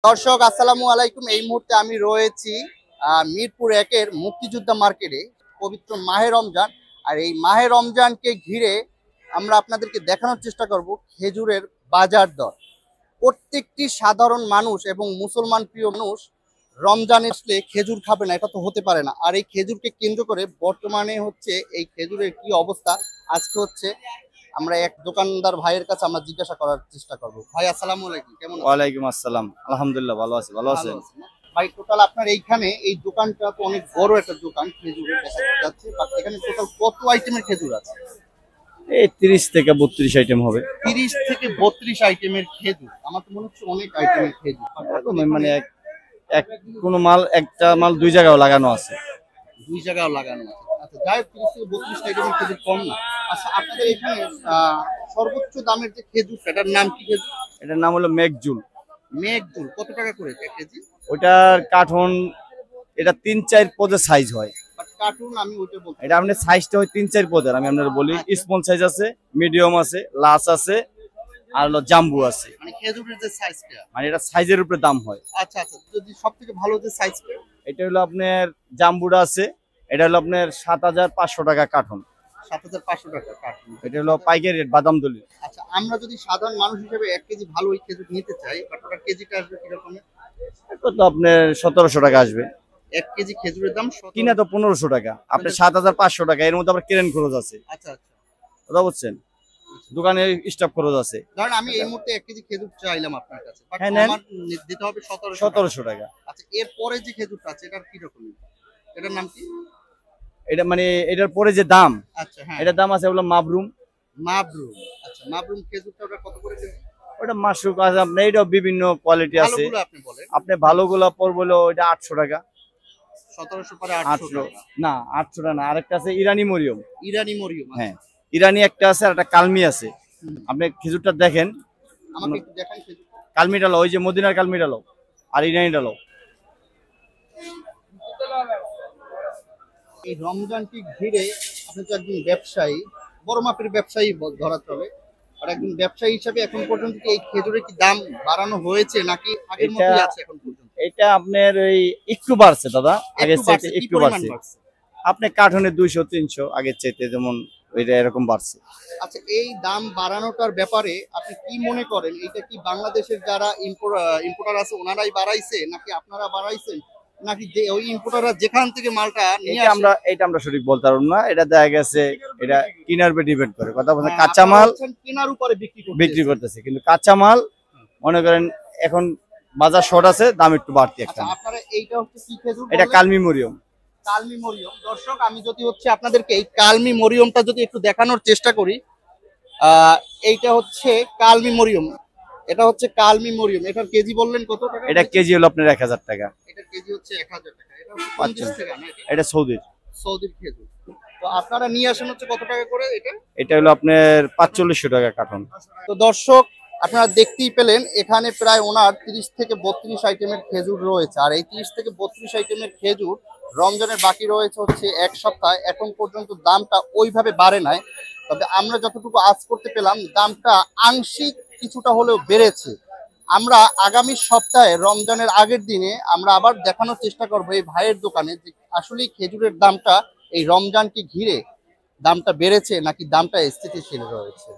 দর্শক আসসালামু আলাইকুম। এই মুহূর্তে আমি রয়েছি মিরপুর একের মুক্তিযোদ্ধা মার্কেটে। পবিত্র মাহে রমজান, আর এই মাহে রমজানকে ঘিরে আমরা আপনাদেরকে দেখানোর চেষ্টা করব খেজুরের বাজার দর। প্রত্যেকটি সাধারণ মানুষ এবং মুসলমান প্রিয় মানুষ রমজান আসলে খেজুর খাবে না, এটা তো হতে পারে না। আর এই খেজুরকে কেন্দ্র করে বর্তমানে হচ্ছে এই খেজুরের কি অবস্থা, আজকে হচ্ছে আমরা এক দোকানদার ভাইয়ের কাছে আমরা জিজ্ঞাসা করার চেষ্টা করব। ভাই আসসালামু আলাইকুম, কেমন আছেন? ওয়ালাইকুম আসসালাম, আলহামদুলিল্লাহ ভালো আছি। ভালো ভালো আছেন? আছেন না? ভাই টোটাল আপনার এইখানে এই দোকানটা তো অনেক বড় একটা দোকান খেজুরের দেখা যাচ্ছে, বাট এখানে টোটাল কত আইটেমের খেজুর আছে? এই 30 থেকে 32 আইটেম হবে। 30 থেকে 32 আইটেমের খেজুর, আমার তো মনে হচ্ছে অনেক আইটেমের খেজুর। এরকম মানে এক এক কোন মাল, একটা মাল দুই জায়গায় লাগানো আছে। দুই জায়গায় লাগানো আছে। আচ্ছা, যাই হোক, 30 থেকে 32 আইটেমের খেজুর কম না। আচ্ছা, আপনাদের এখানে সর্বোচ্চ দামের যে খেজুর সেটার নাম কি খেজুর? এটার নাম হলো মেঘজুল। মেঘদুল কত টাকা করে কেজি? ওটার কার্টন এটা 3-4 পদের সাইজ হয়। বাট কার্টুন আমি ওইটা বলছি। এটা আপনার সাইজটা হয় 3-4 পদের। আমি আপনাদের বলি, আচ্ছা। স্মল সাইজ আছে, মিডিয়াম আছে, লার্জ আছে, আর হলো জাম্বু আছে। মানে খেজুরের যে সাইজটা। মানে এটা সাইজের উপরে দাম হয়। আচ্ছা আচ্ছা, যদি সবথেকে ভালো যে সাইজটা? এটা হলো আপনার জাম্বুটা আছে, এটা হলো আপনার 7500 টাকা কার্টন। 7500 টাকা কার্টুন। এটা হলো পাইকারি রেট, বাদাম দলি। আচ্ছা, আমরা যদি সাধারণ মানুষ হিসেবে 1 কেজি ভালো ওই খেজুর নিতে চাই, বাট ওটার কেজিটা আসবে কিরকম? এটা তো আপনার 1700 টাকা আসবে। 1 কেজি খেজুরের দাম 17। কিনা তো 1500 টাকা, আপনার 7500 টাকা। এর মধ্যে আবার কেরেন খরচ আছে, আচ্ছা আচ্ছা। কথা বুঝছেন? দোকানে স্টাফ খরচ আছে। ধরেন আমি এই মুহূর্তে 1 কেজি খেজুর চাইলাম আপনার কাছে, বাট হ্যাঁ, নেন। আমার দিতে হবে 1700 টাকা। 1700 টাকা। আচ্ছা, এরপরে যে খেজুরটা আছে এটার কি রকম? এটার নাম কি? এটা মানে এটার পরে যে দাম, আচ্ছা হ্যাঁ, এটার দাম আছে হলো মাবরুম। মাবরুম। আচ্ছা, মাবরুম খেজুরটা ওটা কত করে কেজি? ওটা মাশরুক আছে, আপনার এটাও বিভিন্ন কোয়ালিটি আছে। ভালোগুলো আপনি বলেন। আপনি ভালোগুলো পড়বো হলো ওইটা 800 টাকা। 1700 পরে 800 800 টাকা। না, 800 টাকা না, আরেকটা আছে ইরানি মরিয়ম। ইরানি মরিয়ম। হ্যাঁ, ইরানি একটা আছে আর একটা কালমি আছে। আপনি খেজুরটা দেখেন, আমাকে একটু দেখান খেজুরটা। কালমিটা লো, ওই যে মদিনার কালমিটা লো, আর ইরানিটা লো। এই রমজানকে ঘিরে আপনি তো একজন ব্যবসায়ী, বড় মাপের ব্যবসায়ী ধরা চলে, আর একজন ব্যবসায়ী হিসাবে এখন পর্যন্ত কি এই খেজুরের কি দাম বাড়ানো হয়েছে নাকি আগের মতোই আছে এখন পর্যন্ত? এটা আপনার ওই একটু বাড়ছে দাদা, আগের চাইতে কি একটু পরিমাণ বাড়ছে। বাড়ছে? আপনি কার্টনে 200-300 আগের চাইতে, যেমন ওইটা এরকম বাড়ছে। আচ্ছা, এই দাম বাড়ানোটার ব্যাপারে আপনি কি মনে করেন? এটা কি বাংলাদেশের যারা ইম্পোর্টার আছে ওনারাই বাড়াইছে, নাকি আপনারা বাড়াইছেন, নাকি যে ওই ইম্পোর্টাররা যেখান থেকে মালটা নিয়ে এটা আসে? আমরা সঠিক বলতে পারবো না। এটা দেখা গেছে এটা কিনার উপর ডিপেন্ড করে, কথা বলতে হ্যাঁ, কাঁচা আপনারা মাল হচ্ছেন কেনার উপরে বিক্রি করতেছে, কিন্তু কাঁচা মাল মনে করেন এখন বাজার শর্ট আছে, দাম একটু বাড়তি একটা। আচ্ছা, আপনারা এইটা হচ্ছে কি খেজুর এটা বললেন? কালমি মরিয়ম। কালমি মরিয়ম। দর্শক, আমি যদি হচ্ছে আপনাদেরকে এই কালমি মরিয়মটা যদি একটু দেখানোর চেষ্টা করি, এইটা হচ্ছে কালমি মরিয়ম। এটা হচ্ছে কালমি মরিয়ম। এটার কেজি বললেন কত টাকা? এটা কেজি হলো আপনার 1000 টাকা। এটার কেজি হচ্ছে 1000 টাকা। এটা হচ্ছে কোন আচ্ছা, দেশ থেকে আনা এটা? এটা সৌদির। সৌদির খেজুর। তো আপনারা নিয়ে আসেন হচ্ছে কত টাকা করে এটা? এটা হলো আপনার 4500 টাকা কার্টন। তো দর্শক, আপনারা দেখতেই পেলেন এখানে প্রায় ওনার 30 থেকে 32 আইটেমের খেজুর রয়েছে। আর এই 30 থেকে 32 আইটেমের খেজুর রমজানের বাকি রয়েছে হচ্ছে 1 সপ্তাহ। এখন পর্যন্ত দামটা ওইভাবে বাড়ে নাই, তবে আমরা যতটুকু আজ করতে পেলাম দামটা আংশিক কিছুটা হলেও বেড়েছে। আমরা আগামী সপ্তাহে রমজানের আগের দিনে আমরা আবার দেখানোর চেষ্টা করবো এই ভাইয়ের দোকানে যে আসলে খেজুরের দামটা এই রমজানকে ঘিরে দামটা বেড়েছে নাকি দামটা স্থিতিশীল রয়েছে।